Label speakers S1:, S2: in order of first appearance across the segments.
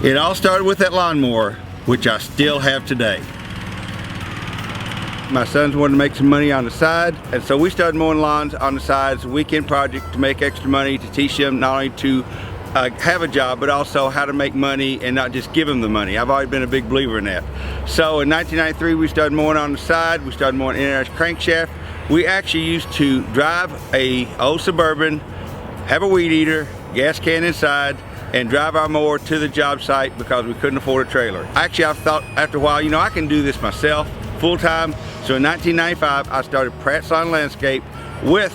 S1: It all started with that lawnmower, which I still have today. My sons wanted to make some money on the side, and so we started mowing lawns on the side as a weekend project to make extra money, to teach them not only to have a job, but also how to make money and not just give them the money. I've always been a big believer in that. So in 1993, we started mowing on the side. We started mowing international crankshaft. We actually used to drive a old Suburban, have a weed eater, gas can inside, and drive our mower to the job site because we couldn't afford a trailer. Actually, I thought after a while, you know, I can do this myself full time. So in 1995, I started Pratt's Lawn Landscape with,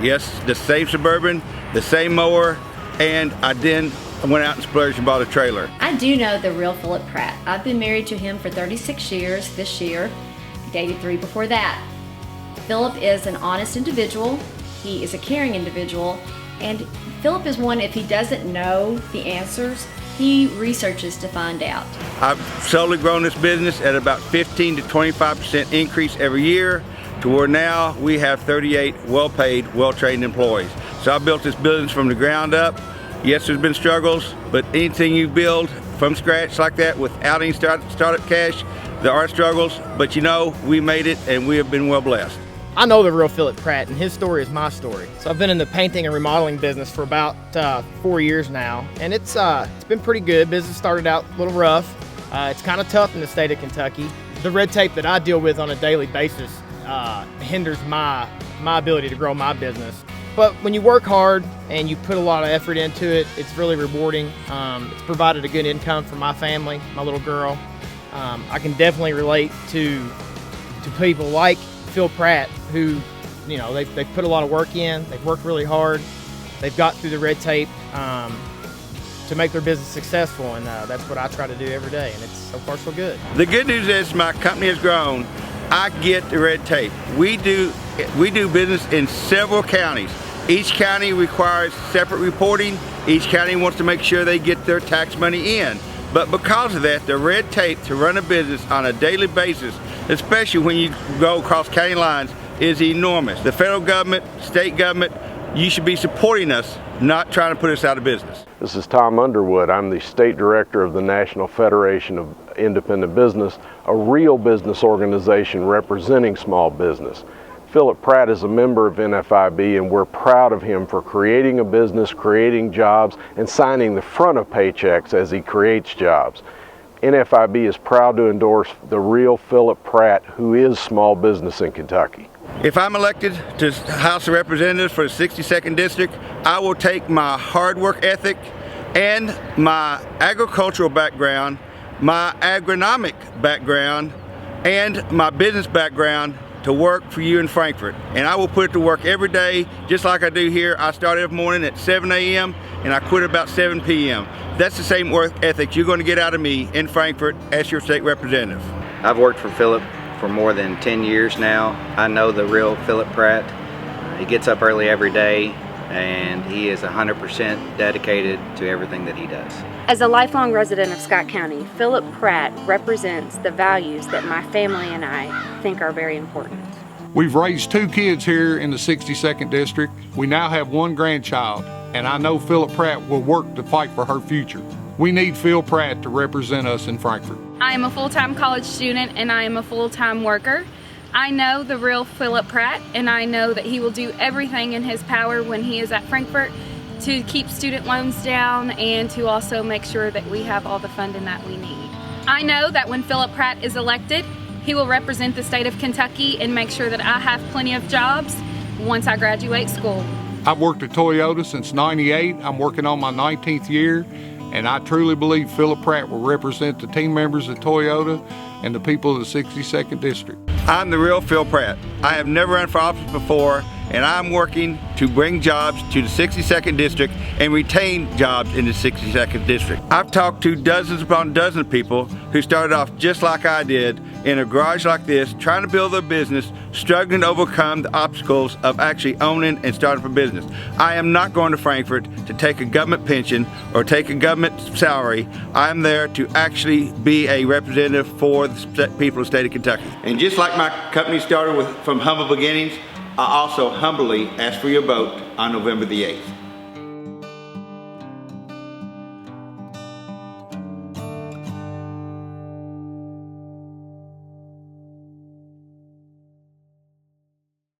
S1: yes, the same Suburban, the same mower, and I then went out and splurged and bought a trailer.
S2: I do know the real Phillip Pratt. I've been married to him for 36 years this year, dated 3 before that. Phillip is an honest individual, he is a caring individual, and Phillip is one, if he doesn't know the answers, he researches to find out.
S1: I've slowly grown this business at about 15 to 25% increase every year, to where now we have 38 well-paid, well-trained employees. So I built this business from the ground up. Yes, there's been struggles, but anything you build from scratch like that without any startup cash, there are struggles, but you know, we made it and we have been well blessed.
S3: I know the real Phillip Pratt, and his story is my story. So I've been in the painting and remodeling business for about 4 years now, and it's been pretty good. Business started out a little rough. It's kind of tough in the state of Kentucky. The red tape that I deal with on a daily basis hinders my ability to grow my business. But when you work hard and you put a lot of effort into it, it's really rewarding. It's provided a good income for my family, my little girl. I can definitely relate to people like Phil Pratt, who, you know, they've put a lot of work in, they've worked really hard, they've got through the red tape to make their business successful, and that's what I try to do every day, and it's so far so good.
S1: The good news is my company has grown. I get the red tape. We do business in several counties. Each county requires separate reporting. Each county wants to make sure they get their tax money in. But because of that, the red tape to run a business on a daily basis, especially when you go across county lines, is enormous. The federal government, state government, you should be supporting us, not trying to put us out of business.
S4: This is Tom Underwood. I'm the state director of the National Federation of Independent Business, a real business organization representing small business. Phillip Pratt is a member of NFIB, and we're proud of him for creating a business, creating jobs, and signing the front of paychecks as he creates jobs. NFIB is proud to endorse the real Phillip Pratt, who is small business in Kentucky.
S1: If I'm elected to House of Representatives for the 62nd District, I will take my hard work ethic and my agricultural background, my agronomic background, and my business background to work for you in Frankfort. And I will put it to work every day, just like I do here. I start every morning at 7 a.m. and I quit about 7 p.m. That's the same work ethic you're going to get out of me in Frankfort as your state representative.
S5: I've worked for Phillip for more than 10 years now. I know the real Phillip Pratt. He gets up early every day, and he is 100% dedicated to everything that he does.
S6: As a lifelong resident of Scott County, Phillip Pratt represents the values that my family and I think are very important.
S7: We've raised 2 kids here in the 62nd District. We now have 1 grandchild, and I know Phillip Pratt will work to fight for her future. We need Phil Pratt to represent us in Frankfort.
S8: I am a full-time college student, and I am a full-time worker. I know the real Phillip Pratt, and I know that he will do everything in his power when he is at Frankfort to keep student loans down and to also make sure that we have all the funding that we need. I know that when Phillip Pratt is elected, he will represent the state of Kentucky and make sure that I have plenty of jobs once I graduate school.
S7: I've worked at Toyota since '98. I'm working on my 19th year, and I truly believe Phillip Pratt will represent the team members at Toyota and the people of the 62nd District.
S1: I'm the real Phil Pratt. I have never run for office before, and I'm working to bring jobs to the 62nd District and retain jobs in the 62nd District. I've talked to dozens upon dozens of people who started off just like I did in a garage like this, trying to build their business, struggling to overcome the obstacles of actually owning and starting a business. I am not going to Frankfort to take a government pension or take a government salary. I'm there to actually be a representative for the people of the state of Kentucky. And just like my company started from humble beginnings, I also humbly ask for your vote on November the 8th.